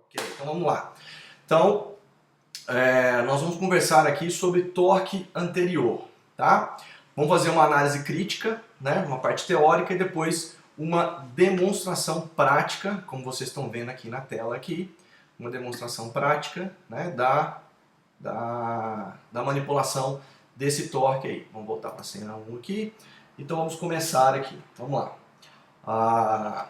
Ok, então vamos lá. Então, nós vamos conversar aqui sobre torque anterior, tá? Vamos fazer uma análise crítica, né? Uma parte teórica e depois uma demonstração prática, como vocês estão vendo aqui na tela aqui, uma demonstração prática, né? da manipulação desse torque aí. Vamos voltar para a cena 1 aqui. Então vamos começar aqui. Vamos lá.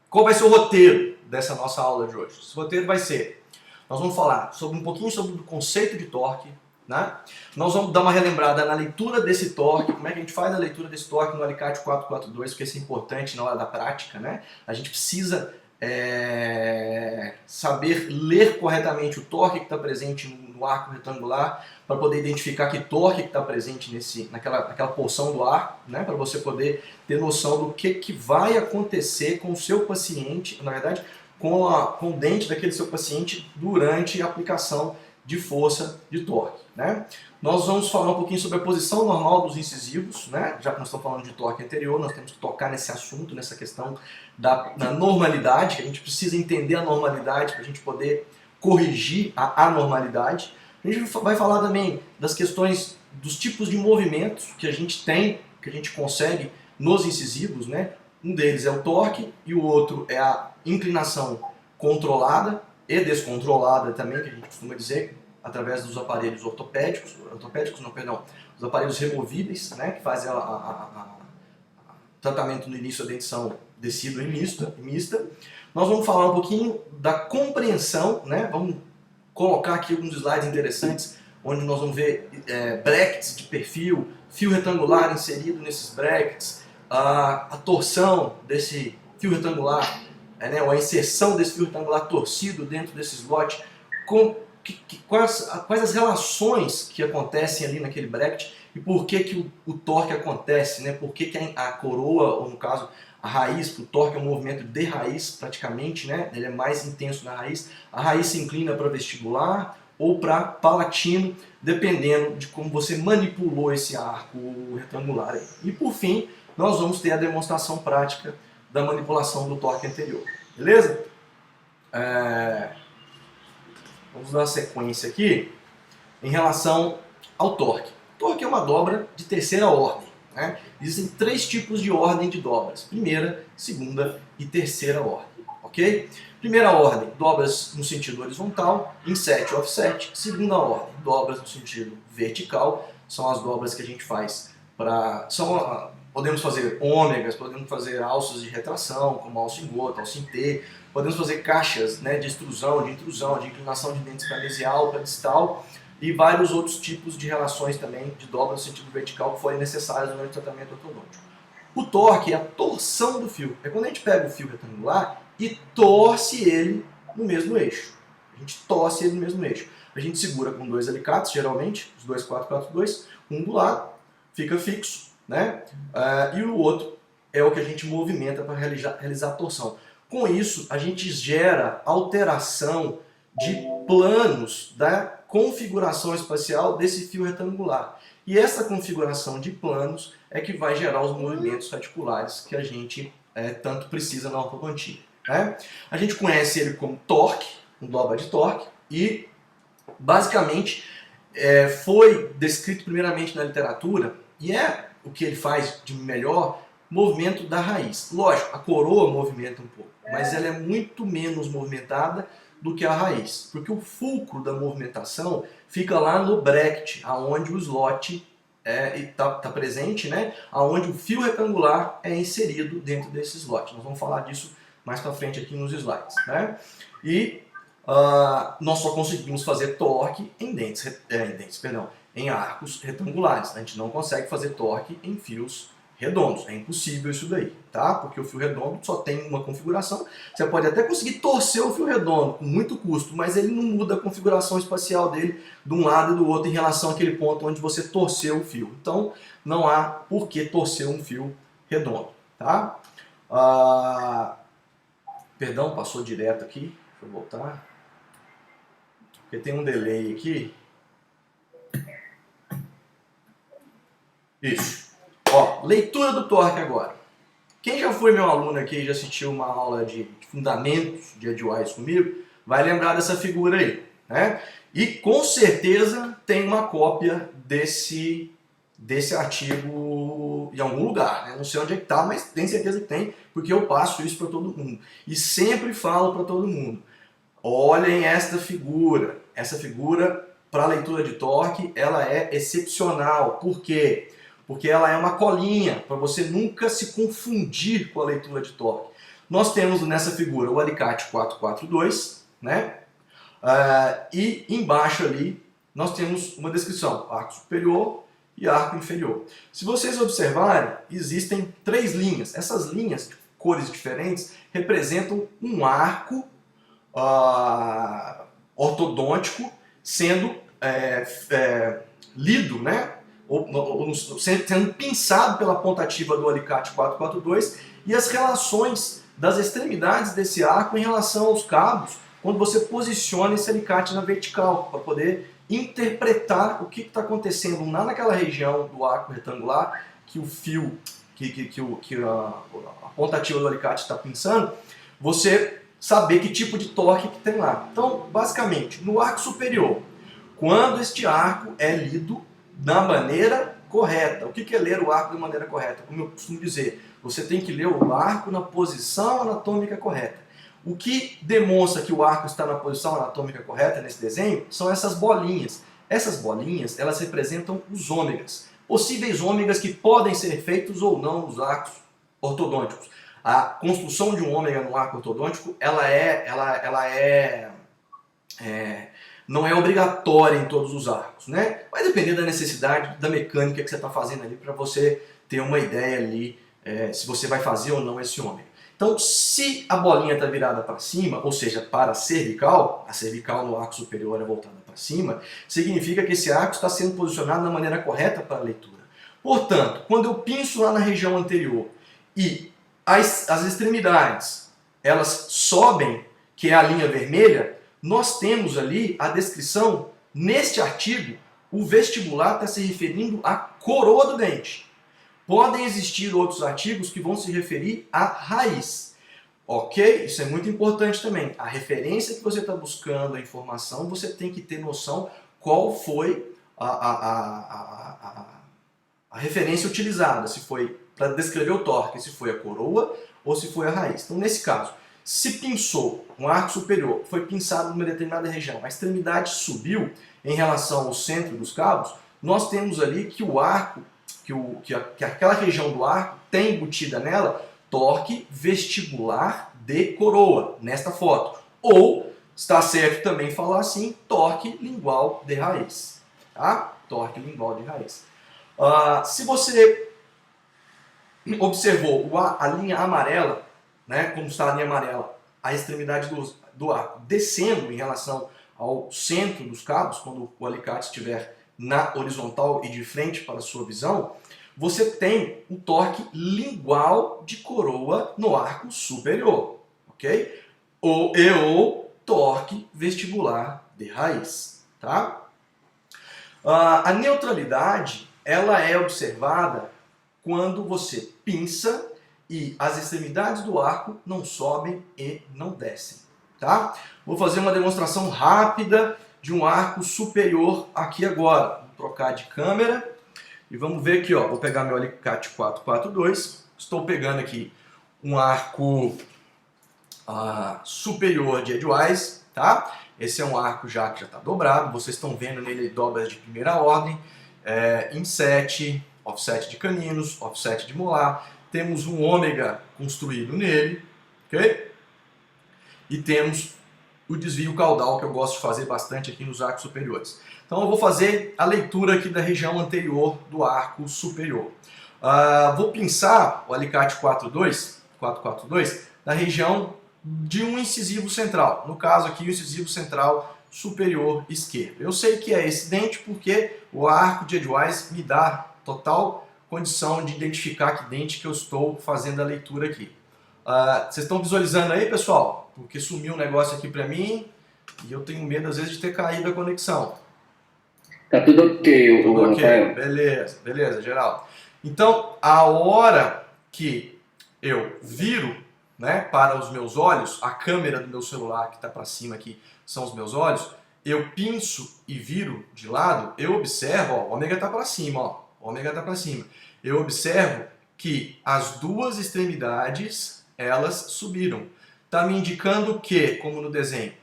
Qual vai ser o roteiro dessa nossa aula de hoje? Esse roteiro vai ser, nós vamos falar um pouquinho sobre o conceito de torque, né? Nós vamos dar uma relembrada na leitura desse torque, como é que a gente faz a leitura desse torque no alicate 442, porque isso é importante na hora da prática, né? A gente precisa saber ler corretamente o torque que está presente no arco retangular, para poder identificar que torque que está presente naquela porção do arco, né? Para você poder ter noção do que vai acontecer com o seu paciente, na verdade, com o dente daquele seu paciente durante a aplicação de força de torque, né? Nós vamos falar um pouquinho sobre a posição normal dos incisivos, né? Já que nós estamos falando de torque anterior, nós temos que tocar nesse assunto, nessa questão da normalidade, que a gente precisa entender a normalidade para a gente poder corrigir a anormalidade. A gente vai falar também das questões dos tipos de movimentos que a gente tem, que a gente consegue nos incisivos, né? Um deles é o torque e o outro é a inclinação controlada e descontrolada também, que a gente costuma dizer, através dos aparelhos os aparelhos removíveis, né? Que fazem o tratamento no início da dentição decídua e mista. Nós vamos falar um pouquinho da compreensão, né? Vamos colocar aqui alguns slides interessantes, onde nós vamos ver brackets de perfil, fio retangular inserido nesses brackets, a torção desse fio retangular, né, ou a inserção desse fio retangular torcido dentro desse slot, quais as relações que acontecem ali naquele bracket e por que o torque acontece, né? Por que a coroa, ou no caso a raiz, o torque é um movimento de raiz praticamente, né? Ele é mais intenso na raiz. A raiz se inclina para vestibular ou para palatino, dependendo de como você manipulou esse arco retangular aí. E por fim, nós vamos ter a demonstração prática da manipulação do torque anterior. Beleza? Vamos dar uma sequência aqui em relação ao torque. O torque é uma dobra de terceira ordem, né? Existem 3 tipos de ordem de dobras: primeira, segunda e terceira ordem, ok? Primeira ordem, dobras no sentido horizontal, inset e offset. Segunda ordem, dobras no sentido vertical, são as dobras que a gente faz para... podemos fazer ômegas, podemos fazer alças de retração, como alça em gota, alça em T, podemos fazer caixas, né, de extrusão, de intrusão, de inclinação de dentes para mesial, para distal, e vários outros tipos de relações também de dobra no sentido vertical que forem necessárias durante o tratamento ortodôntico. O torque é a torção do fio. É quando a gente pega o fio retangular e torce ele no mesmo eixo. A gente torce ele no mesmo eixo. A gente segura com 2 alicates, geralmente, os 2 442, um do lado, fica fixo, né? E o outro é o que a gente movimenta para realizar a torção. Com isso, a gente gera alteração de planos da configuração espacial desse fio retangular. E essa configuração de planos é que vai gerar os movimentos radiculares que a gente tanto precisa na ortodontia, né? A gente conhece ele como torque, um dobra de torque, e basicamente foi descrito primeiramente na literatura, e é o que ele faz de melhor, movimento da raiz. Lógico, a coroa movimenta um pouco, mas ela é muito menos movimentada do que a raiz, porque o fulcro da movimentação fica lá no bracket, aonde o slot está presente, né? Aonde o fio retangular é inserido dentro desse slot. Nós vamos falar disso mais para frente aqui nos slides, né? E nós só conseguimos fazer torque em arcos retangulares. A gente não consegue fazer torque em fios redondos. É impossível isso daí, tá? Porque o fio redondo só tem uma configuração. Você pode até conseguir torcer o fio redondo com muito custo, mas ele não muda a configuração espacial dele de um lado e do outro em relação àquele ponto onde você torceu o fio. Então, não há por que torcer um fio redondo, tá? Perdão, passou direto aqui. Deixa eu voltar. Porque tem um delay aqui. Isso. Ó, leitura do torque agora. Quem já foi meu aluno aqui e já assistiu uma aula de fundamentos de Edgewise comigo, vai lembrar dessa figura aí, né? E com certeza tem uma cópia desse artigo em algum lugar, né? Não sei onde é que está, mas tenho certeza que tem, porque eu passo isso para todo mundo. E sempre falo para todo mundo, olhem esta figura. Essa figura, para leitura de torque, ela é excepcional. Por quê? Porque ela é uma colinha, para você nunca se confundir com a leitura de torque. Nós temos nessa figura o alicate 442, né? E embaixo ali nós temos uma descrição, arco superior e arco inferior. Se vocês observarem, existem 3 linhas. Essas linhas, de cores diferentes, representam um arco ortodôntico sendo lido, né? Sendo pinçado pela pontativa do alicate 442 e as relações das extremidades desse arco em relação aos cabos, quando você posiciona esse alicate na vertical, para poder interpretar o que está acontecendo lá naquela região do arco retangular que o fio, que a pontativa do alicate está pinçando, você saber que tipo de torque que tem lá. Então, basicamente, no arco superior, quando este arco é lido da maneira correta. O que é ler o arco de maneira correta? Como eu costumo dizer, você tem que ler o arco na posição anatômica correta. O que demonstra que o arco está na posição anatômica correta nesse desenho são essas bolinhas. Essas bolinhas, elas representam os ômegas. Possíveis ômegas que podem ser feitos ou não nos arcos ortodônticos. A construção de um ômega no arco ortodôntico, não é obrigatória em todos os arcos, né? Vai depender da necessidade, da mecânica que você está fazendo ali, para você ter uma ideia ali, se você vai fazer ou não esse ômega. Então, se a bolinha está virada para cima, ou seja, para a cervical no arco superior é voltada para cima, significa que esse arco está sendo posicionado da maneira correta para a leitura. Portanto, quando eu pinço lá na região anterior e as extremidades, elas sobem, que é a linha vermelha, nós temos ali a descrição, neste artigo, o vestibular está se referindo à coroa do dente. Podem existir outros artigos que vão se referir à raiz. Ok? Isso é muito importante também. A referência que você está buscando, a informação, você tem que ter noção qual foi a referência utilizada. Se foi para descrever o torque, se foi a coroa ou se foi a raiz. Então, nesse caso, se pinçou um arco superior, foi pinçado numa determinada região, a extremidade subiu em relação ao centro dos cabos, nós temos ali que o arco, que aquela região do arco tem embutida nela torque vestibular de coroa, nesta foto. Ou, está certo também falar assim, torque lingual de raiz. Tá? Torque lingual de raiz. Se você observou a linha amarela, né, como está a linha amarela, a extremidade do arco descendo em relação ao centro dos cabos, quando o alicate estiver na horizontal e de frente para a sua visão, você tem um torque lingual de coroa no arco superior, ok? Ou torque vestibular de raiz, tá? A neutralidade, ela é observada quando você pinça e as extremidades do arco não sobem e não descem, tá? Vou fazer uma demonstração rápida de um arco superior aqui agora. Vou trocar de câmera e vamos ver aqui, ó. Vou pegar meu alicate 442. Estou pegando aqui um arco superior de Edgewise, tá? Esse é um arco que já está dobrado. Vocês estão vendo nele dobras de primeira ordem, inset, offset de caninos, offset de molar. Temos um ômega construído nele, ok? E temos o desvio caudal, que eu gosto de fazer bastante aqui nos arcos superiores. Então eu vou fazer a leitura aqui da região anterior do arco superior. Vou pinçar o alicate 442 na região de um incisivo central. No caso aqui, o incisivo central superior esquerdo. Eu sei que é esse dente porque o arco de Edgewise me dá total condição de identificar que dente que eu estou fazendo a leitura aqui. Vocês estão visualizando aí, pessoal? Porque sumiu um negócio aqui para mim e eu tenho medo às vezes de ter caído a conexão. Tá tudo ok, Tudo ok, Rafael. beleza, Geraldo. Então, a hora que eu viro né, para os meus olhos, a câmera do meu celular que está para cima aqui são os meus olhos, eu pinço e viro de lado, eu observo, ó, o ômega está para cima, ó, o ômega está para cima. Eu observo que as duas extremidades, elas subiram. Está me indicando que, como no desenho,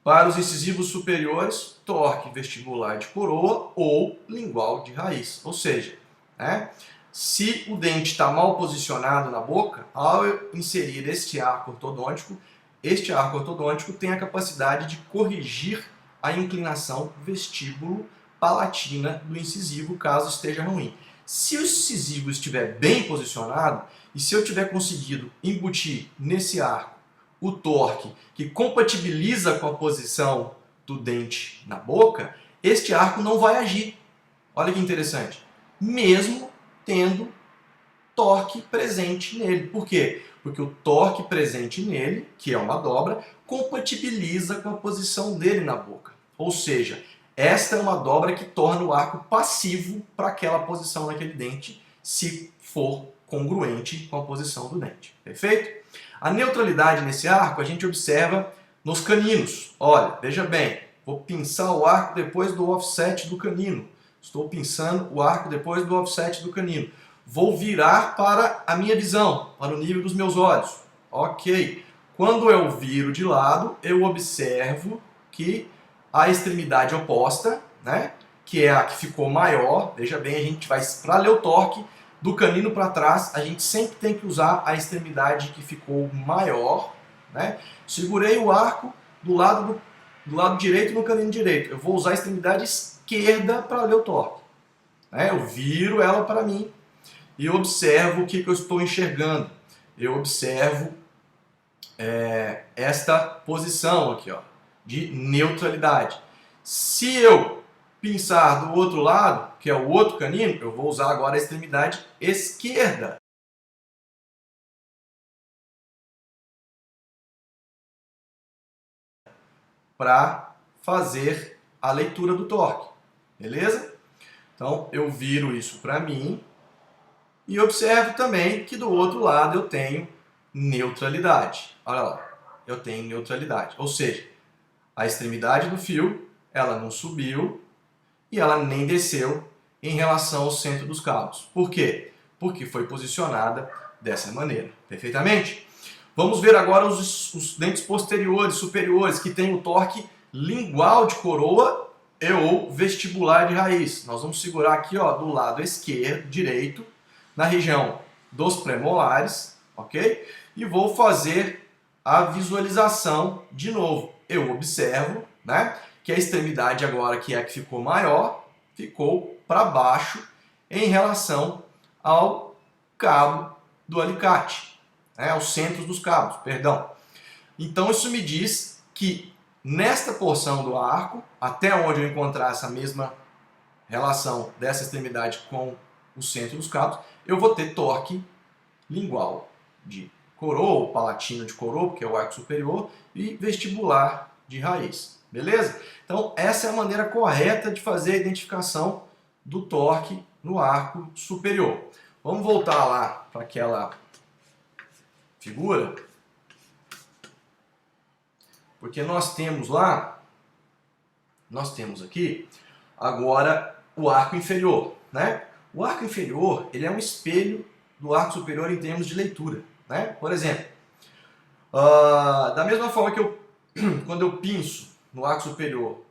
para os incisivos superiores, torque vestibular de coroa ou lingual de raiz. Ou seja, né, se o dente está mal posicionado na boca, ao eu inserir este arco ortodôntico tem a capacidade de corrigir a inclinação vestíbulo-palatina do incisivo, caso esteja ruim. Se o incisivo estiver bem posicionado, e se eu tiver conseguido embutir nesse arco o torque que compatibiliza com a posição do dente na boca, este arco não vai agir. Olha que interessante. Mesmo tendo torque presente nele. Por quê? Porque o torque presente nele, que é uma dobra, compatibiliza com a posição dele na boca. Ou seja, esta é uma dobra que torna o arco passivo para aquela posição naquele dente, se for congruente com a posição do dente. Perfeito? A neutralidade nesse arco a gente observa nos caninos. Olha, veja bem, vou pinçar o arco depois do offset do canino. Estou pinçando o arco depois do offset do canino. Vou virar para a minha visão, para o nível dos meus olhos. Ok. Quando eu viro de lado, eu observo que a extremidade oposta, né, que é a que ficou maior, veja bem, a gente vai para ler o torque, do canino para trás, a gente sempre tem que usar a extremidade que ficou maior, né? Segurei o arco do lado direito no canino direito. Eu vou usar a extremidade esquerda para ler o torque. Né? Eu viro ela para mim e observo o que eu estou enxergando. Eu observo esta posição aqui, ó, de neutralidade. Se eu pinçar do outro lado, que é o outro canino, eu vou usar agora a extremidade esquerda. Para fazer a leitura do torque. Beleza? Então eu viro isso para mim e observo também que do outro lado eu tenho neutralidade. Olha lá, eu tenho neutralidade. Ou seja, a extremidade do fio, ela não subiu e ela nem desceu em relação ao centro dos cabos. Por quê? Porque foi posicionada dessa maneira. Perfeitamente? Vamos ver agora os dentes posteriores, superiores, que tem o torque lingual de coroa ou vestibular de raiz. Nós vamos segurar aqui, ó, do lado esquerdo, direito, na região dos premolares, ok? E vou fazer a visualização de novo. Eu observo, né, que a extremidade agora, que é a que ficou maior, ficou para baixo em relação ao cabo do alicate, né, aos centros dos cabos, perdão. Então isso me diz que nesta porção do arco, até onde eu encontrar essa mesma relação dessa extremidade com o centro dos cabos, eu vou ter torque lingual de coroa, palatino de coroa, que é o arco superior, e vestibular de raiz. Beleza? Então, essa é a maneira correta de fazer a identificação do torque no arco superior. Vamos voltar lá para aquela figura, porque nós temos aqui agora o arco inferior, né? O arco inferior, ele é um espelho do arco superior em termos de leitura, né? Por exemplo, da mesma forma que quando eu pinço no arco superior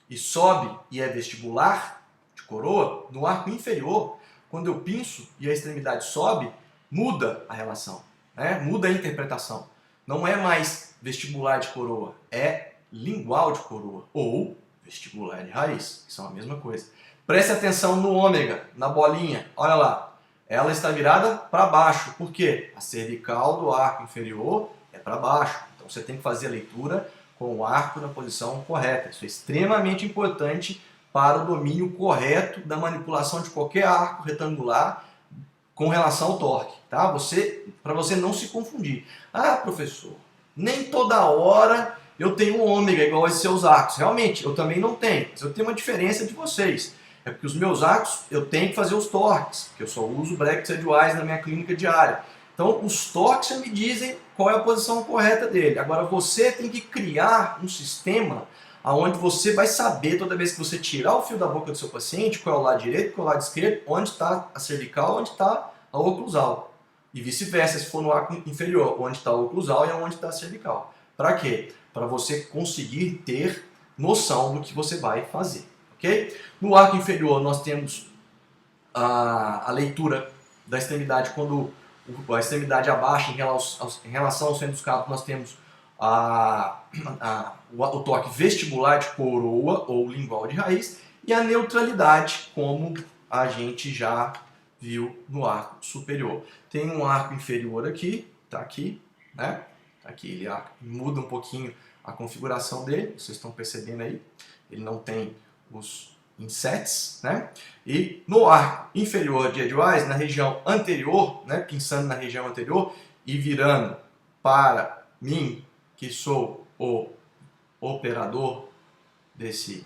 e sobe e é vestibular de coroa, no arco inferior, quando eu pinço e a extremidade sobe, muda a relação, né? Muda a interpretação. Não é mais vestibular de coroa, é lingual de coroa ou vestibular de raiz, que são a mesma coisa. Preste atenção no ômega, na bolinha, olha lá. Ela está virada para baixo, por quê? A cervical do arco inferior é para baixo. Então você tem que fazer a leitura com o arco na posição correta. Isso é extremamente importante para o domínio correto da manipulação de qualquer arco retangular com relação ao torque, tá? Para você não se confundir. Ah, professor, nem toda hora eu tenho um ômega igual esses seus arcos. Realmente, eu também não tenho, mas eu tenho uma diferença de vocês. É porque os meus arcos eu tenho que fazer os torques, porque eu só uso brackets edgewise na minha clínica diária. Então, os torques já me dizem qual é a posição correta dele. Agora você tem que criar um sistema onde você vai saber, toda vez que você tirar o fio da boca do seu paciente, qual é o lado direito, qual é o lado esquerdo, onde está a cervical, onde está a oclusal. E vice-versa, se for no arco inferior, onde está a oclusal e onde está a cervical. Para quê? Para você conseguir ter noção do que você vai fazer. Ok? No arco inferior nós temos a leitura da extremidade. Quando a extremidade abaixa em relação ao centro dos carpos, nós temos o toque vestibular de coroa ou lingual de raiz e a neutralidade, como a gente já viu no arco superior. Tem um arco inferior aqui, tá aqui, né? Aqui ele muda um pouquinho a configuração dele, vocês estão percebendo aí, ele não tem os insets, né? E no arco inferior de Edgewise, na região anterior, né, pinçando na região anterior e virando para mim, que sou o operador desse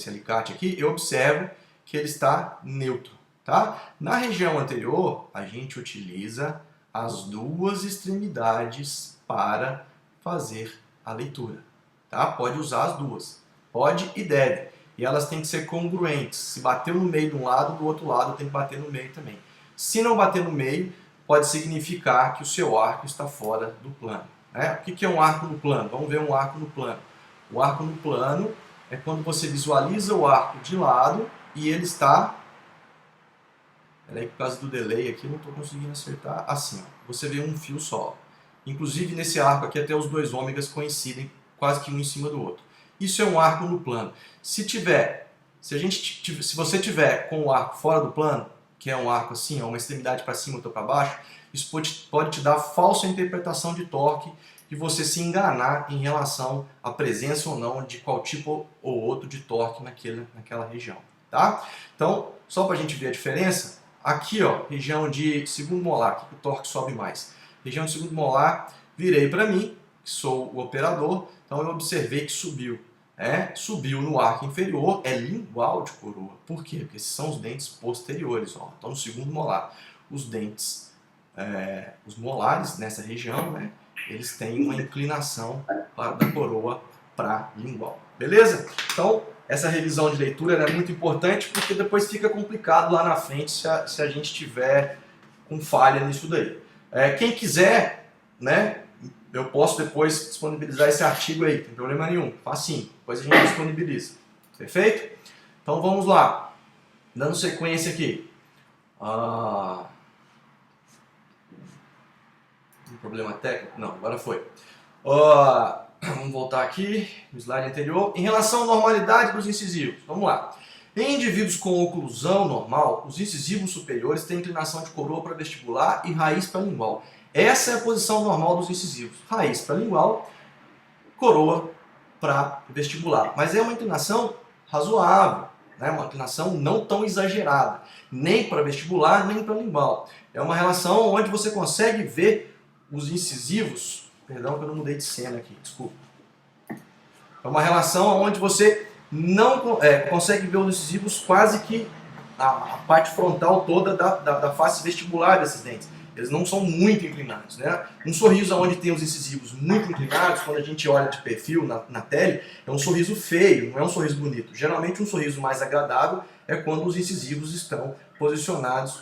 alicate aqui, eu observo que ele está neutro, tá? Na região anterior, a gente utiliza as duas extremidades para fazer a leitura, tá? Pode usar as duas, pode e deve, e elas têm que ser congruentes. Se bateu no meio de um lado, do outro lado tem que bater no meio também. Se não bater no meio, pode significar que o seu arco está fora do plano, né? O que é um arco no plano? Vamos ver um arco no plano. O arco no plano é quando você visualiza o arco de lado e ele está... Peraí, por causa do delay aqui, eu não estou conseguindo acertar. Assim, ó, você vê um fio só. Inclusive nesse arco aqui até os dois ômegas coincidem quase que um em cima do outro. Isso é um arco no plano. Se você tiver com o arco fora do plano, que é um arco assim, uma extremidade para cima ou para baixo, isso pode te dar falsa interpretação de torque e você se enganar em relação à presença ou não de qual tipo ou outro de torque naquela região, tá? Então, só para a gente ver a diferença, aqui, ó, região de segundo molar, aqui que o torque sobe mais. Região de segundo molar, virei para mim, que sou o operador, então eu observei que subiu. Subiu no arco inferior, é lingual de coroa. Por quê? Porque esses são os dentes posteriores, ó, estão no segundo molar. Os dentes, os molares nessa região, né, eles têm uma inclinação da coroa para lingual. Beleza? Então, essa revisão de leitura é muito importante porque depois fica complicado lá na frente se a gente tiver com falha nisso daí. Quem quiser, né, eu posso depois disponibilizar esse artigo aí, não tem problema nenhum, facinho, depois a gente disponibiliza. Perfeito? Então vamos lá, dando sequência aqui. Um problema técnico? Não, agora foi. Vamos voltar aqui no slide anterior. Em relação à normalidade dos incisivos, vamos lá. Em indivíduos com oclusão normal, os incisivos superiores têm inclinação de coroa para vestibular e raiz para lingual. Essa é a posição normal dos incisivos. Raiz para lingual, coroa para vestibular. Mas é uma inclinação razoável, né? Uma inclinação não tão exagerada. Nem para vestibular, nem para lingual. É uma relação onde você consegue ver os incisivos. Perdão que eu não mudei de cena aqui, desculpa. É uma relação onde você não consegue ver os incisivos quase que a parte frontal toda da face vestibular desses dentes. Eles não são muito inclinados, né? Um sorriso onde tem os incisivos muito inclinados, quando a gente olha de perfil na tele, é um sorriso feio, não é um sorriso bonito. Geralmente um sorriso mais agradável é quando os incisivos estão posicionados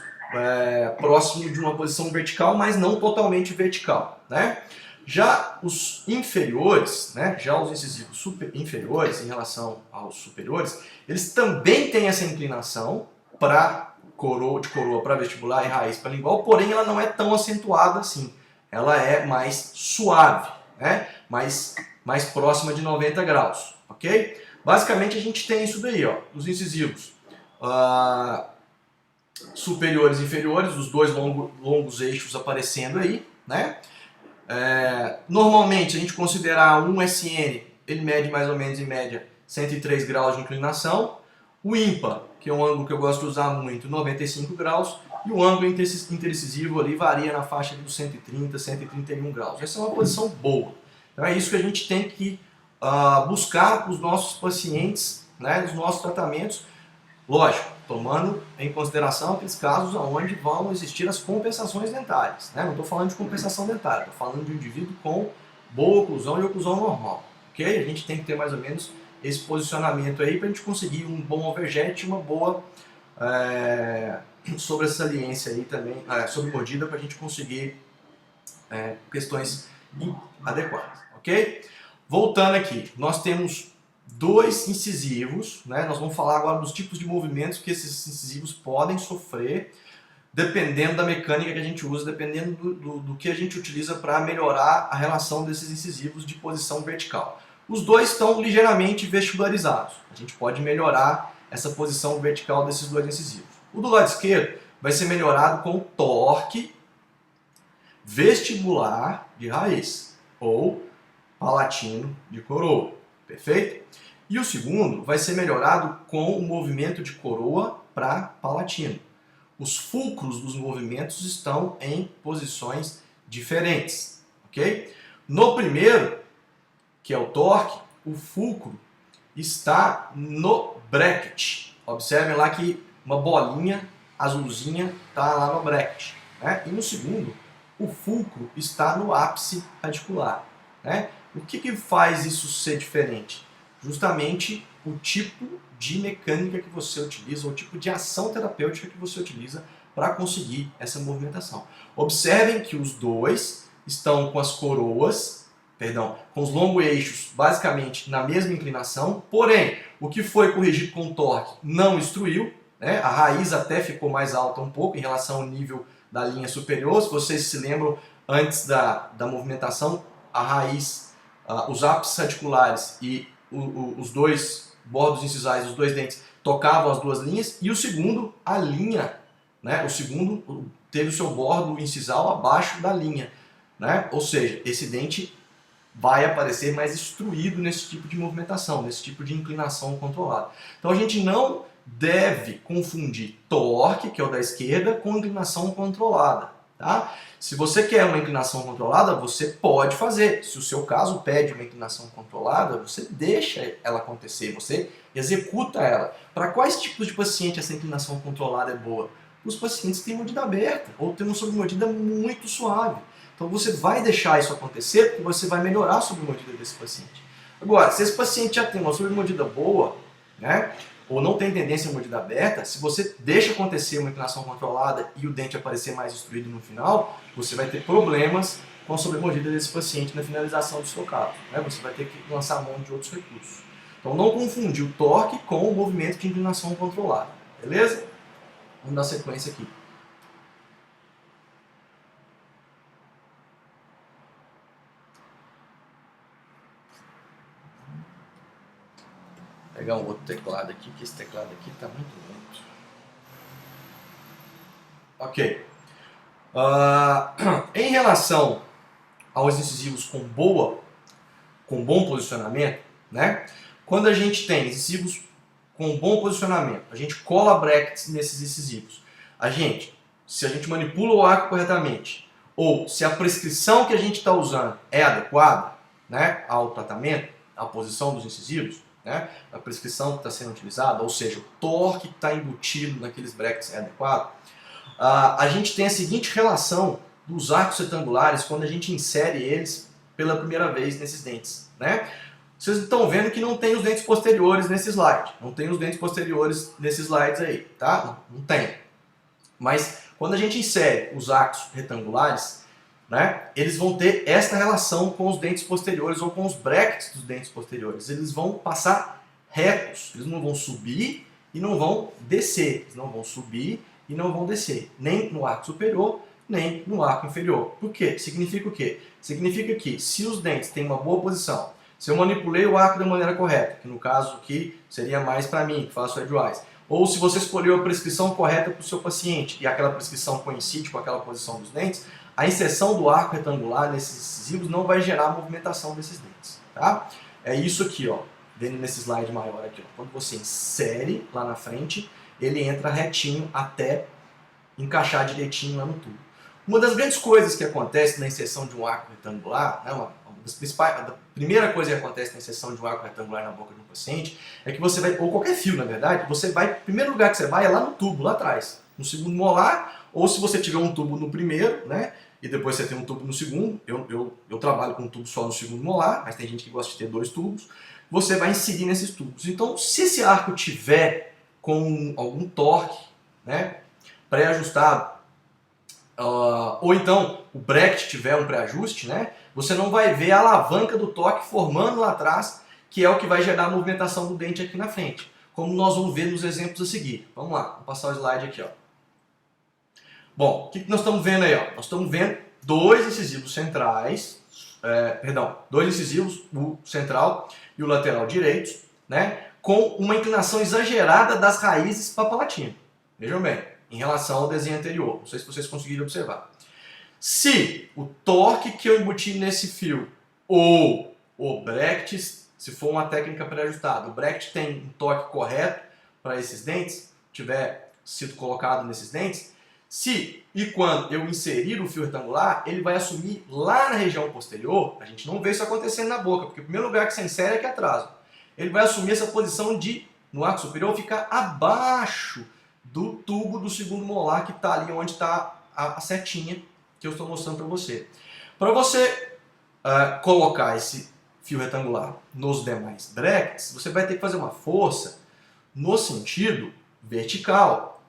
próximo de uma posição vertical, mas não totalmente vertical, né? Já os inferiores, né? Já os incisivos inferiores em relação aos superiores, eles também têm essa inclinação de coroa para vestibular e raiz para lingual, porém ela não é tão acentuada assim. Ela é mais suave, né? mais próxima de 90 graus, ok? Basicamente a gente tem isso daí, ó, os incisivos superiores e inferiores, os dois longos eixos aparecendo aí, né? Normalmente a gente considerar um SN, ele mede mais ou menos em média 103 graus de inclinação. O ímpar, que é um ângulo que eu gosto de usar muito, 95 graus, e o ângulo intercisivo ali varia na faixa dos 130, 131 graus. Essa é uma posição boa. Então é isso que a gente tem que buscar para os nossos pacientes, né, nos nossos tratamentos. Lógico, Tomando em consideração aqueles casos onde vão existir as compensações dentárias, né? Não estou falando de compensação dentária, estou falando de um indivíduo com boa oclusão e oclusão normal, ok? A gente tem que ter mais ou menos esse posicionamento aí para a gente conseguir um bom overjet e uma boa sobressaliência aí também, sobre mordida, para a gente conseguir questões adequadas, ok? Voltando aqui, nós temos dois incisivos, né? Nós vamos falar agora dos tipos de movimentos que esses incisivos podem sofrer, dependendo da mecânica que a gente usa, dependendo do que a gente utiliza para melhorar a relação desses incisivos de posição vertical. Os dois estão ligeiramente vestibularizados. A gente pode melhorar essa posição vertical desses dois incisivos. O do lado esquerdo vai ser melhorado com o torque vestibular de raiz, ou palatino de coroa, perfeito? E o segundo vai ser melhorado com o movimento de coroa para palatino. Os fulcros dos movimentos estão em posições diferentes, ok? No primeiro, que é o torque, o fulcro está no bracket. Observem lá que uma bolinha azulzinha está lá no bracket, né? E no segundo, o fulcro está no ápice radicular, né? O que faz isso ser diferente? Justamente o tipo de mecânica que você utiliza, o tipo de ação terapêutica que você utiliza para conseguir essa movimentação. Observem que os dois estão com as coroas, com os longo-eixos basicamente na mesma inclinação, porém, o que foi corrigido com o torque não instruiu, né? A raiz até ficou mais alta um pouco em relação ao nível da linha superior. Se vocês se lembram, antes da movimentação, a raiz, os ápices radiculares e os dois bordos incisais, os dois dentes, tocavam as duas linhas, e o segundo, a linha, né? O segundo teve o seu bordo incisal abaixo da linha, né? Ou seja, esse dente vai aparecer mais instruído nesse tipo de movimentação, nesse tipo de inclinação controlada. Então a gente não deve confundir torque, que é o da esquerda, com inclinação controlada, tá? Se você quer uma inclinação controlada, você pode fazer. Se o seu caso pede uma inclinação controlada, você deixa ela acontecer, você executa ela. Para quais tipos de paciente essa inclinação controlada é boa? Os pacientes que têm mordida aberta ou têm uma sobremordida muito suave. Então você vai deixar isso acontecer porque você vai melhorar a sobremordida desse paciente. Agora, se esse paciente já tem uma sobremordida boa, né, ou não tem tendência a mordida aberta, se você deixa acontecer uma inclinação controlada e o dente aparecer mais instruído no final, você vai ter problemas com a sobremordida desse paciente na finalização do seu caso, né? Você vai ter que lançar a mão de outros recursos. Então não confundir o torque com o movimento de inclinação controlada, beleza? Vamos dar sequência aqui. Vou pegar um outro teclado aqui, que esse teclado aqui está muito lento. Ok. Em relação aos incisivos com bom posicionamento, né? Quando a gente tem incisivos com bom posicionamento, a gente cola brackets nesses incisivos. Se a gente manipula o arco corretamente, ou se a prescrição que a gente está usando é adequada, né, ao tratamento, à posição dos incisivos, né, a prescrição que está sendo utilizada, ou seja, o torque que está embutido naqueles brackets é adequado, a gente tem a seguinte relação dos arcos retangulares quando a gente insere eles pela primeira vez nesses dentes, né? Vocês estão vendo que não tem os dentes posteriores nesse slide. Não tem os dentes posteriores nesses slides aí, tá? Não tem. Mas quando a gente insere os arcos retangulares, né, eles vão ter esta relação com os dentes posteriores ou com os brackets dos dentes posteriores. Eles vão passar retos. Eles não vão subir e não vão descer. Eles não vão subir e não vão descer. Nem no arco superior, nem no arco inferior. Por quê? Significa o quê? Significa que se os dentes têm uma boa posição, se eu manipulei o arco da maneira correta, que no caso aqui seria mais para mim, que faço edgewise, ou se você escolheu a prescrição correta para o seu paciente e aquela prescrição coincide com aquela posição dos dentes, a inserção do arco retangular nesses incisivos não vai gerar a movimentação desses dentes, tá? É isso aqui, ó, vendo nesse slide maior aqui, ó. Quando você insere lá na frente, ele entra retinho até encaixar direitinho lá no tubo. Uma das grandes coisas que acontece na inserção de um arco retangular, né, uma das a primeira coisa que acontece na inserção de um arco retangular na boca de um paciente é que você vai, ou qualquer fio na verdade, você vai, o primeiro lugar que você vai é lá no tubo, lá atrás, no segundo molar, ou se você tiver um tubo no primeiro, né, e depois você tem um tubo no segundo, eu trabalho com um tubo só no segundo molar, mas tem gente que gosta de ter 2 tubos, você vai inserir nesses tubos. Então, se esse arco tiver com algum torque, né, pré-ajustado, ou então o bracket tiver um pré-ajuste, né, você não vai ver a alavanca do torque formando lá atrás, que é o que vai gerar a movimentação do dente aqui na frente, como nós vamos ver nos exemplos a seguir. Vamos lá, vou passar o slide aqui. Ó. Bom, o que nós estamos vendo aí? Ó? Nós estamos vendo 2 incisivos centrais, 2 incisivos, o central e o lateral direitos, né, com uma inclinação exagerada das raízes para a palatina. Vejam bem, em relação ao desenho anterior. Não sei se vocês conseguiram observar. Se o torque que eu embuti nesse fio ou o bracket, se for uma técnica pré-ajustada, o bracket tem um torque correto para esses dentes, tiver sido colocado nesses dentes, se e quando eu inserir o fio retangular, ele vai assumir lá na região posterior, a gente não vê isso acontecendo na boca, porque o primeiro lugar que você insere é aqui atrás. Ele vai assumir essa posição de, no arco superior, ficar abaixo do tubo do segundo molar, que está ali onde está a setinha que eu estou mostrando para você. Para você colocar esse fio retangular nos demais brackets, você vai ter que fazer uma força no sentido vertical.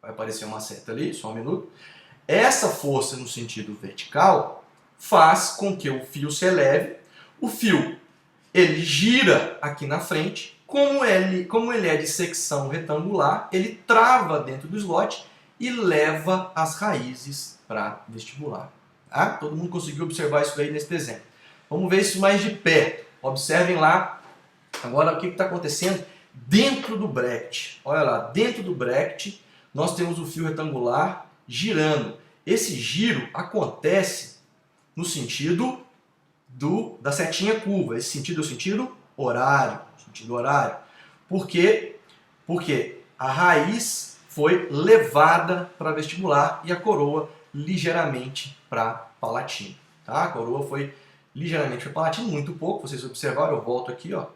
Vai aparecer uma seta ali, só um minuto. Essa força no sentido vertical faz com que o fio se eleve. O fio, ele gira aqui na frente. Como ele é de secção retangular, ele trava dentro do slot e leva as raízes para vestibular. Tá? Todo mundo conseguiu observar isso aí nesse desenho. Vamos ver isso mais de perto. Observem lá agora o que está acontecendo dentro do bracket. Olha lá, dentro do bracket nós temos o fio retangular girando. Esse giro acontece no sentido da setinha curva. Esse sentido é o sentido horário. Por quê? Porque a raiz foi levada para vestibular e a coroa ligeiramente para palatina. Tá? A coroa foi ligeiramente para palatina, muito pouco, vocês observaram, eu volto aqui, ó,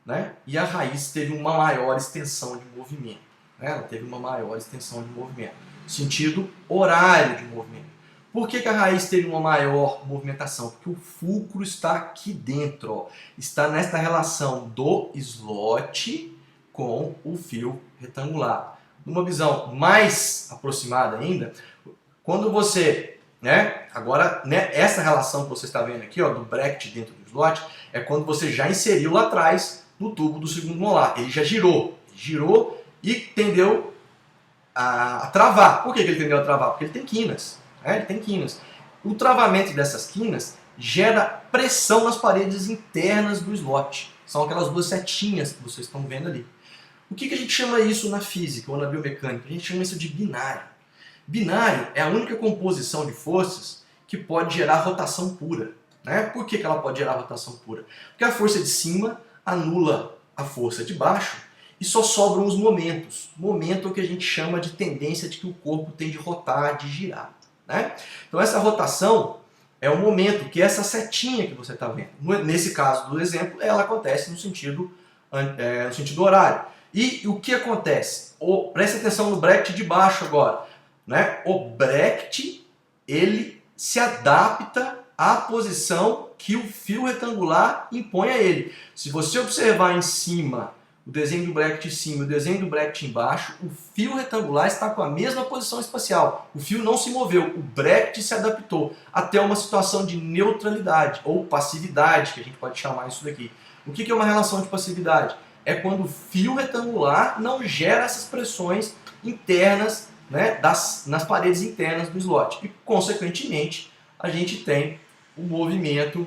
né? E a raiz teve uma maior extensão de movimento. Né? Ela teve uma maior extensão de movimento. Sentido horário de movimento. Por que a raiz teve uma maior movimentação? Porque o fulcro está aqui dentro, ó. Está nesta relação do slot com o fio retangular. Numa visão mais aproximada ainda, quando você, né, agora, né, essa relação que você está vendo aqui, ó, do bracket dentro do slot, é quando você já inseriu lá atrás no tubo do segundo molar. Ele já girou e tendeu a travar. Por que ele tendeu a travar? Porque ele tem quinas. Ele tem quinas. O travamento dessas quinas gera pressão nas paredes internas do slot. São aquelas 2 setinhas que vocês estão vendo ali. O que a gente chama isso na física ou na biomecânica? A gente chama isso de binário. Binário é a única composição de forças que pode gerar rotação pura. Né? Por que ela pode gerar rotação pura? Porque a força de cima anula a força de baixo e só sobram os momentos. Momento é o que a gente chama de tendência de que o corpo tem de rotar, de girar. Né? Então essa rotação é o momento que essa setinha que você está vendo. Nesse caso do exemplo, ela acontece no sentido horário. E o que acontece? Preste atenção no bracket de baixo agora. Né? O bracket ele se adapta à posição que o fio retangular impõe a ele. Se você observar em cima o desenho do bracket em cima e o desenho do bracket embaixo, o fio retangular está com a mesma posição espacial. O fio não se moveu, o bracket se adaptou até uma situação de neutralidade ou passividade, que a gente pode chamar isso daqui. O que é uma relação de passividade? É quando o fio retangular não gera essas pressões internas, né, nas paredes internas do slot. E, consequentemente, a gente tem o movimento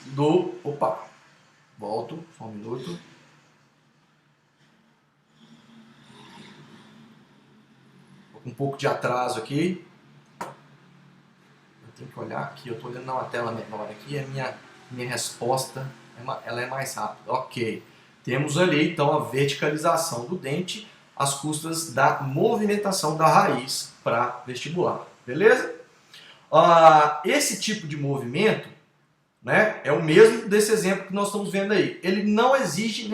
do... Opa! Volto, só um minuto. Um pouco de atraso aqui. Eu tenho que olhar aqui, eu estou olhando numa tela menor aqui, a minha resposta ela é mais rápida. Ok. Temos ali então a verticalização do dente às custas da movimentação da raiz para vestibular. Beleza? Esse tipo de movimento né? É o mesmo desse exemplo que nós estamos vendo aí. Ele não exige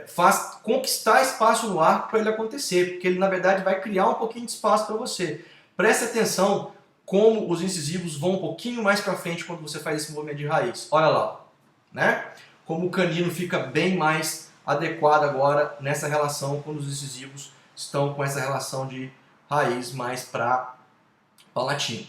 faz conquistar espaço no arco para ele acontecer, porque ele na verdade vai criar um pouquinho de espaço para você. Preste atenção como os incisivos vão um pouquinho mais para frente quando você faz esse movimento de raiz. Olha lá, né? Como o canino fica bem mais adequado agora nessa relação quando os incisivos estão com essa relação de raiz mais para palatino.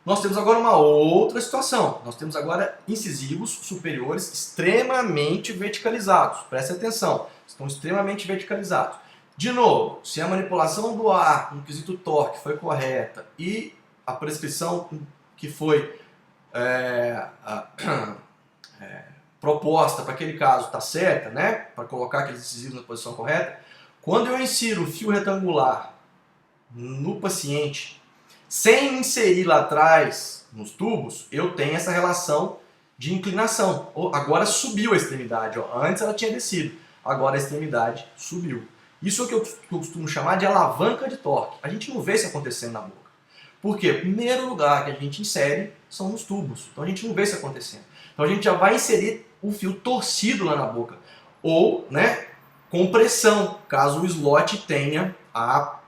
Nós temos agora uma outra situação. Nós temos agora incisivos superiores extremamente verticalizados. Preste atenção, estão extremamente verticalizados. De novo, se a manipulação do ar no quesito torque foi correta e a prescrição que foi proposta para aquele caso está certa, né? Para colocar aqueles incisivos na posição correta, quando eu insiro o fio retangular no paciente, sem inserir lá atrás nos tubos, eu tenho essa relação de inclinação. Agora subiu a extremidade. Ó. Antes ela tinha descido, agora a extremidade subiu. Isso é o que eu costumo chamar de alavanca de torque. A gente não vê isso acontecendo na boca. Por quê? O primeiro lugar que a gente insere são nos tubos. Então a gente não vê isso acontecendo. Então a gente já vai inserir o fio torcido lá na boca. Ou, né, com pressão, caso o slot tenha a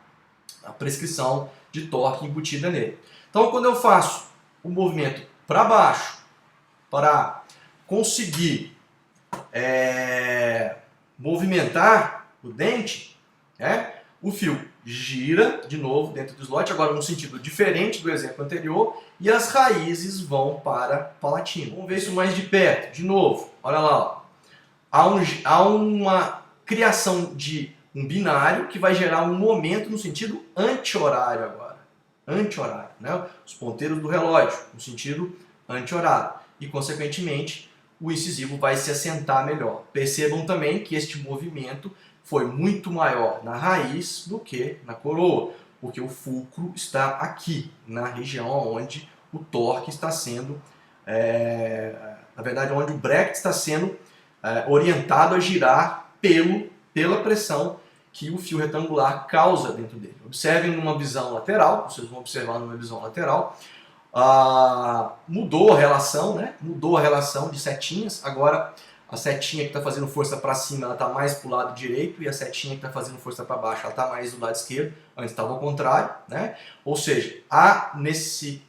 prescrição de torque embutida nele. Então quando eu faço o movimento para baixo, para conseguir movimentar o dente, o fio gira de novo dentro do slot, agora num sentido diferente do exemplo anterior, e as raízes vão para palatino. Vamos ver isso mais de perto, de novo, olha lá. Ó. Há uma criação de um binário que vai gerar um momento no sentido anti-horário agora. Anti-horário, né? Os ponteiros do relógio, no sentido anti-horário. E, consequentemente, o incisivo vai se assentar melhor. Percebam também que este movimento foi muito maior na raiz do que na coroa, porque o fulcro está aqui, na região onde o torque está sendo, na verdade, onde o bracket está sendo orientado a girar pela pressão que o fio retangular causa dentro dele. Observem numa visão lateral, vocês vão observar numa visão lateral, mudou a relação, né? Mudou a relação de setinhas. Agora a setinha que está fazendo força para cima, ela está mais para o lado direito, e a setinha que está fazendo força para baixo, ela está mais do lado esquerdo. Antes estava ao contrário, né? Ou seja, há nesse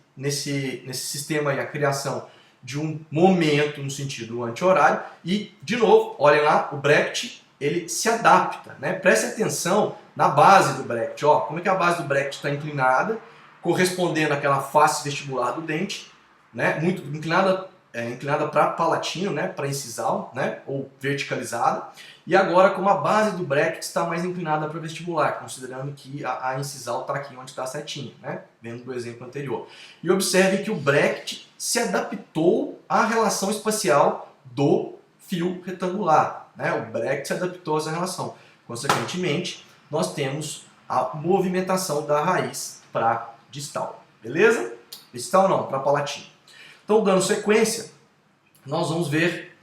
sistema aí a criação de um momento no sentido anti-horário. E, de novo, olhem lá, o bracket ele se adapta, né? Preste atenção na base do bracket. Ó, como é que a base do bracket está inclinada, correspondendo àquela face vestibular do dente, né? Muito inclinada para palatino, né? Para incisal, né? Ou verticalizada. E agora, como a base do bracket está mais inclinada para vestibular, considerando que a incisal está aqui onde está a setinha, né? Vendo do exemplo anterior. E observe que o bracket se adaptou à relação espacial do fio retangular. Né? O bracket se adaptou a essa relação. Consequentemente, nós temos a movimentação da raiz para distal. Beleza? Distal não, para palatino. Então, dando sequência, nós vamos ver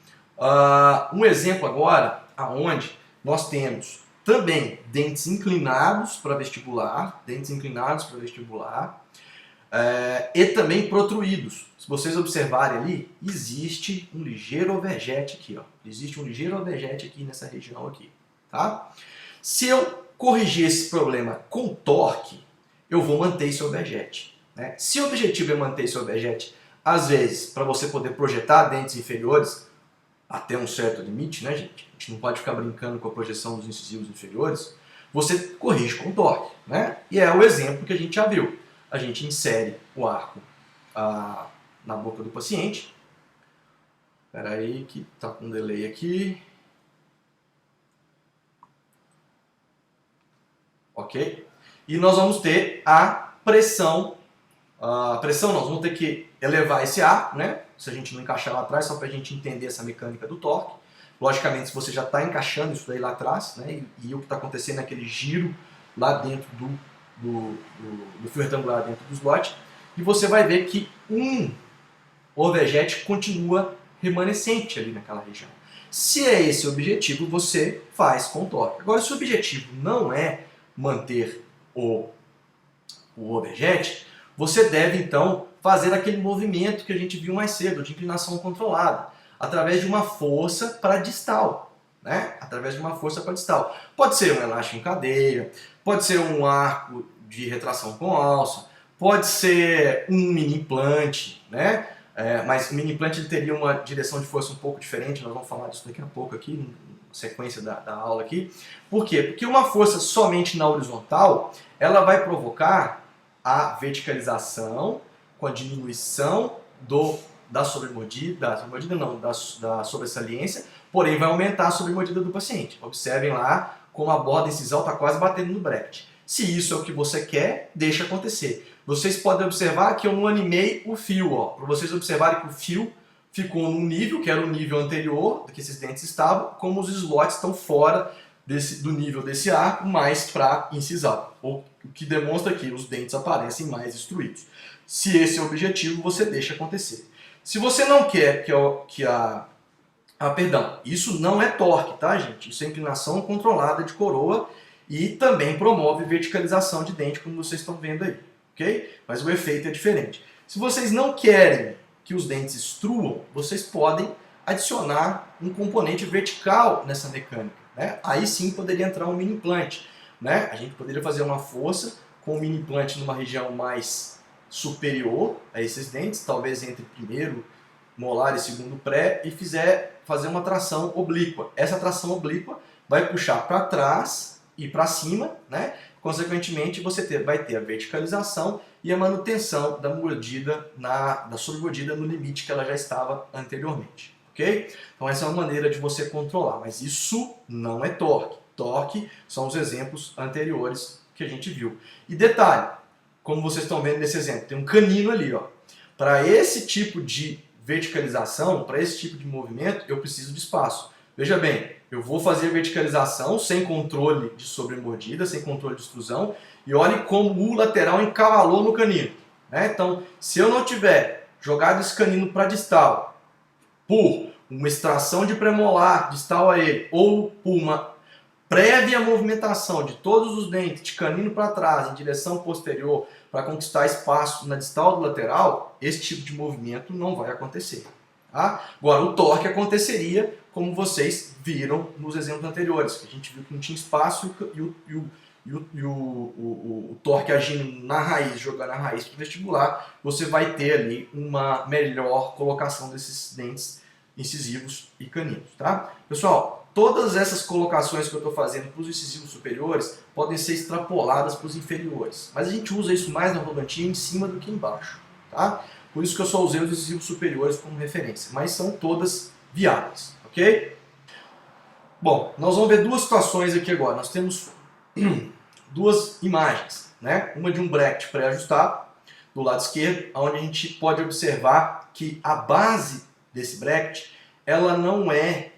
um exemplo agora, aonde nós temos também dentes inclinados para vestibular, e também protruídos. Se vocês observarem ali, existe um ligeiro overjet aqui, ó. Existe um ligeiro overjet aqui nessa região aqui, tá? Se eu corrigir esse problema com torque, eu vou manter esse overjet, né? Se o objetivo é manter esse overjet, às vezes, para você poder projetar dentes inferiores até um certo limite, né, gente? A gente não pode ficar brincando com a projeção dos incisivos inferiores. Você corrige com torque, né? E é o exemplo que a gente já viu. A gente insere o arco na boca do paciente. Espera aí que está com um delay aqui. Ok? E nós vamos ter a pressão. Nós vamos ter que elevar esse arco, né? Se a gente não encaixar lá atrás, só para a gente entender essa mecânica do torque. Logicamente, se você já está encaixando isso daí lá atrás, né? E o que está acontecendo é aquele giro lá dentro do fio retangular dentro do slot, e você vai ver que um overjet continua remanescente ali naquela região. Se é esse o objetivo, você faz com torque. Agora, se o objetivo não é manter o overjet, você deve então fazer aquele movimento que a gente viu mais cedo, de inclinação controlada, através de uma força para distal, né? Através de uma força para distal. Pode ser um elástico em cadeia, pode ser um arco de retração com alça, pode ser um mini implante, né? Mas o mini implante ele teria uma direção de força um pouco diferente, nós vamos falar disso daqui a pouco aqui, na sequência da aula aqui. Por quê? Porque uma força somente na horizontal, ela vai provocar a verticalização com a diminuição da sobressalência, porém vai aumentar a sobremordida do paciente. Observem lá como a borda incisal está quase batendo no bracket. Se isso é o que você quer, deixa acontecer. Vocês podem observar que eu não animei o fio, para vocês observarem que o fio ficou num nível, que era o nível anterior do que esses dentes estavam, como os slots estão fora do nível desse arco, mais para incisal, o que demonstra que os dentes aparecem mais destruídos. Se esse é o objetivo, você deixa acontecer. Se você não quer perdão, isso não é torque, tá, gente? Isso é inclinação controlada de coroa e também promove verticalização de dente, como vocês estão vendo aí, ok? Mas o efeito é diferente. Se vocês não querem que os dentes extruam, vocês podem adicionar um componente vertical nessa mecânica, né? Aí sim poderia entrar um mini implante, né? A gente poderia fazer uma força com o mini implante numa região mais superior a esses dentes, talvez entre primeiro molar e segundo pré, e fazer uma tração oblíqua. Essa tração oblíqua vai puxar para trás e para cima, né? Consequentemente, você vai ter a verticalização e a manutenção da mordida, da sobremordida no limite que ela já estava anteriormente, ok? Então essa é uma maneira de você controlar, mas isso não é torque. Torque são os exemplos anteriores que a gente viu. E detalhe, como vocês estão vendo nesse exemplo, tem um canino ali, ó. Para esse tipo de verticalização, para esse tipo de movimento, eu preciso de espaço. Veja bem, eu vou fazer verticalização sem controle de sobremordida, sem controle de extrusão, e olhe como o lateral encavalou no canino, né? Então, se eu não tiver jogado esse canino para distal, por uma extração de premolar distal a ele, ou por uma prévia movimentação de todos os dentes de canino para trás, em direção posterior, para conquistar espaço na distal do lateral, esse tipo de movimento não vai acontecer. Tá? Agora, o torque aconteceria, como vocês viram nos exemplos anteriores, que a gente viu que não tinha espaço e o torque agindo na raiz, jogando a raiz para o vestibular, você vai ter ali uma melhor colocação desses dentes incisivos e caninos. Tá? Pessoal, todas essas colocações que eu estou fazendo para os incisivos superiores podem ser extrapoladas para os inferiores, mas a gente usa isso mais na rodontia em cima do que embaixo. Tá? Por isso que eu só usei os incisivos superiores como referência, mas são todas viáveis, ok? Bom, nós vamos ver duas situações aqui agora. Nós temos duas imagens, né? Uma de um bracket pré-ajustado, do lado esquerdo, onde a gente pode observar que a base desse bracket, ela não é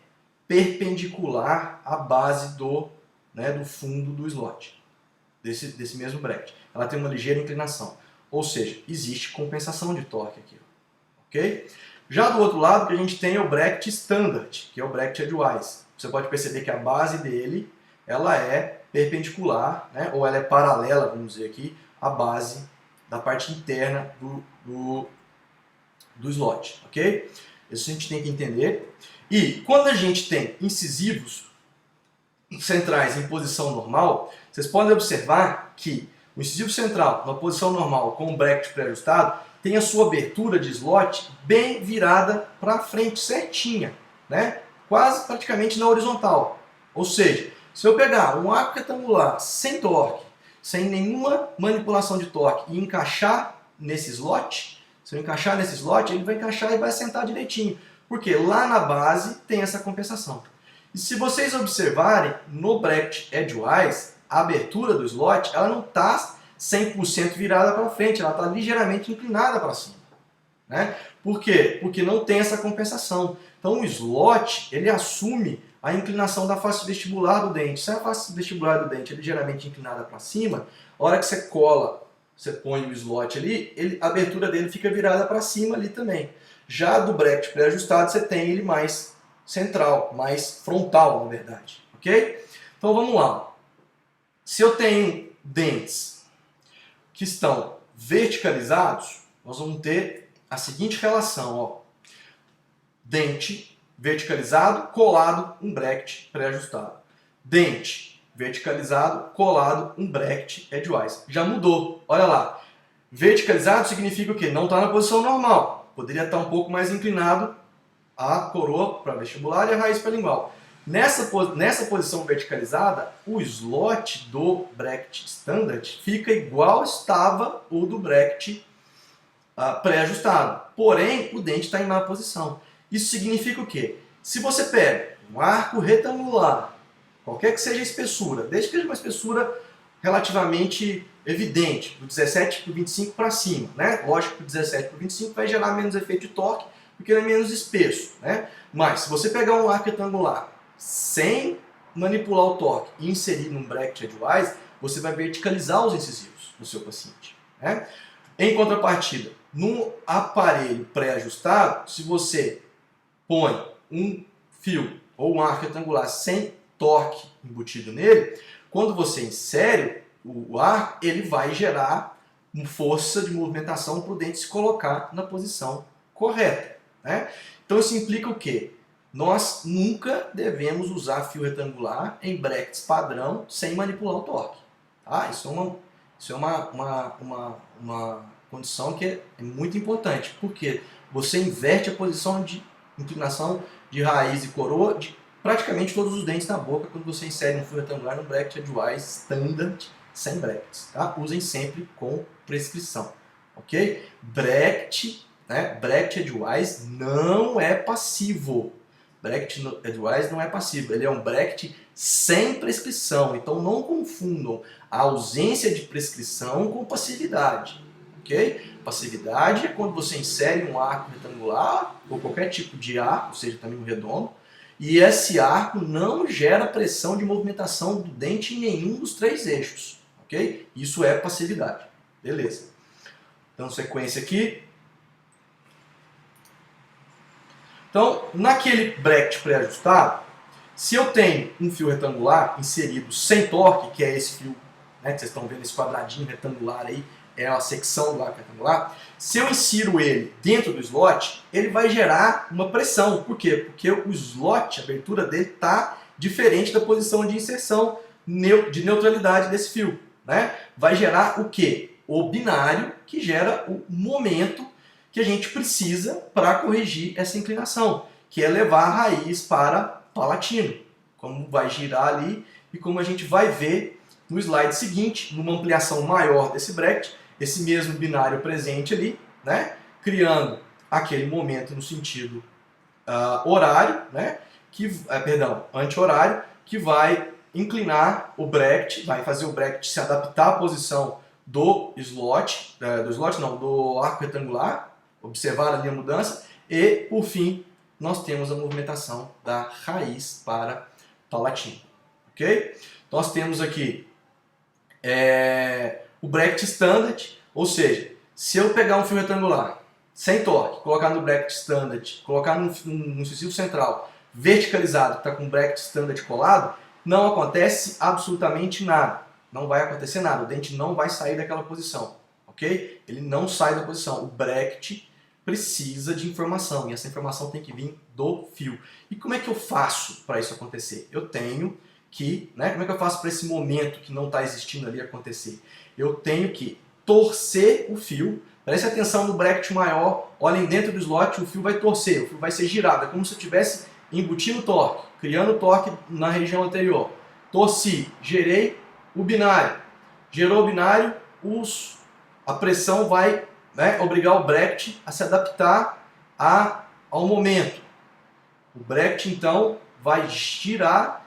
perpendicular à base do fundo do slot, desse mesmo bracket. Ela tem uma ligeira inclinação. Ou seja, existe compensação de torque aqui, ok? Já do outro lado, que a gente tem é o bracket standard, que é o bracket edgewise. Você pode perceber que a base dele, ela é perpendicular, né? Ou ela é paralela, vamos dizer aqui, à base da parte interna do slot, ok? Isso a gente tem que entender. E quando a gente tem incisivos centrais em posição normal, vocês podem observar que o incisivo central, na posição normal, com o bracket pré-ajustado, tem a sua abertura de slot bem virada para frente, certinha, né? Quase praticamente na horizontal. Ou seja, se eu pegar um arco retangular sem torque, sem nenhuma manipulação de torque e encaixar nesse slot, se eu encaixar nesse slot, ele vai encaixar e vai assentar direitinho. Porque lá na base tem essa compensação. E se vocês observarem, no bracket edgewise, a abertura do slot, ela não está 100% virada para frente, ela está ligeiramente inclinada para cima, né? Por quê? Porque não tem essa compensação. Então o slot, ele assume a inclinação da face vestibular do dente. Se a face vestibular do dente é ligeiramente inclinada para cima, a hora que você cola, você põe o slot ali, a abertura dele fica virada para cima ali também. Já do bracket pré-ajustado, você tem ele mais central, mais frontal, na verdade, ok? Então vamos lá. Se eu tenho dentes que estão verticalizados, nós vamos ter a seguinte relação, ó. Dente verticalizado, colado, um bracket pré-ajustado. Dente verticalizado, colado, um bracket edgewise. Já mudou, olha lá. Verticalizado significa o quê? Não está na posição normal. Poderia estar um pouco mais inclinado a coroa para vestibular e a raiz para lingual. Nessa posição verticalizada, o slot do bracket standard fica igual estava o do bracket pré-ajustado. Porém, o dente está em má posição. Isso significa o quê? Se você pega um arco retangular, qualquer que seja a espessura, desde que seja uma espessura relativamente evidente, do 17 para o 25 para cima, né? Lógico que o 17 para o 25 vai gerar menos efeito de torque, porque ele é menos espesso, né? Mas se você pegar um arco retangular sem manipular o torque e inserir num bracket edgewise, você vai verticalizar os incisivos do seu paciente, né? Em contrapartida, num aparelho pré-ajustado, se você põe um fio ou um arco retangular sem torque embutido nele, quando você insere o arco, ele vai gerar uma força de movimentação para o dente se colocar na posição correta, né? Então isso implica o quê? Nós nunca devemos usar fio retangular em brackets padrão sem manipular o torque. Tá? Isso é uma condição que é muito importante, porque você inverte a posição de inclinação de raiz e coroa de praticamente todos os dentes na boca quando você insere um fio retangular no bracket edgewise standard sem brackets. Tá? Usem sempre com prescrição, ok? Bracket, né? Bracket edgewise não é passivo. Bracket edgewise não é passivo, ele é um bracket sem prescrição. Então não confundam a ausência de prescrição com passividade. Okay? Passividade é quando você insere um arco retangular ou qualquer tipo de arco, seja também um redondo, e esse arco não gera pressão de movimentação do dente em nenhum dos três eixos. Okay? Isso é passividade. Beleza. Então, sequência aqui. Então, naquele bracket pré-ajustado, se eu tenho um fio retangular inserido sem torque, que é esse fio, né, que vocês estão vendo, esse quadradinho retangular aí, é a secção do arco retangular, se eu insiro ele dentro do slot, ele vai gerar uma pressão. Por quê? Porque o slot, a abertura dele, está diferente da posição de inserção de neutralidade desse fio, né? Vai gerar o quê? O binário, que gera o momento que a gente precisa para corrigir essa inclinação, que é levar a raiz para palatino, como vai girar ali e como a gente vai ver no slide seguinte, numa ampliação maior desse bracket, esse mesmo binário presente ali, né, criando aquele momento no sentido horário, né, anti-horário, que vai inclinar o bracket, vai fazer o bracket se adaptar à posição do arco retangular, observar ali a mudança, e, por fim, nós temos a movimentação da raiz para palatino. Ok? Nós temos aqui o bracket standard, ou seja, se eu pegar um fio retangular sem torque, colocar no bracket standard, colocar no incisivo central verticalizado, que está com o bracket standard colado, não acontece absolutamente nada. Não vai acontecer nada, o dente não vai sair daquela posição, ok? Ele não sai da posição. O bracket precisa de informação e essa informação tem que vir do fio. E como é que eu faço para isso acontecer? Eu tenho que, né, como é que eu faço para esse momento que não está existindo ali acontecer? Eu tenho que torcer o fio. Preste atenção no bracket maior, olhem dentro do slot, o fio vai torcer, o fio vai ser girado, é como se eu estivesse embutindo torque, criando torque na região anterior. Torci, gerei o binário, gerou o binário, a pressão vai, né, obrigar o bracket a se adaptar ao momento. O bracket então vai girar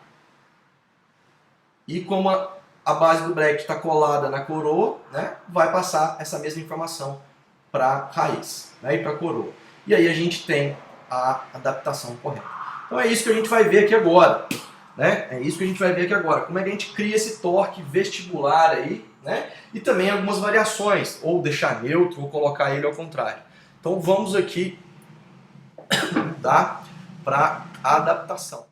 e como a base do bracket está colada na coroa, né, vai passar essa mesma informação para a raiz, né, e para a coroa. E aí a gente tem a adaptação correta. Então é isso que a gente vai ver aqui agora. Né? É isso que a gente vai ver aqui agora. Como é que a gente cria esse torque vestibular aí, né? E também algumas variações, ou deixar neutro, ou colocar ele ao contrário. Então vamos aqui para a adaptação.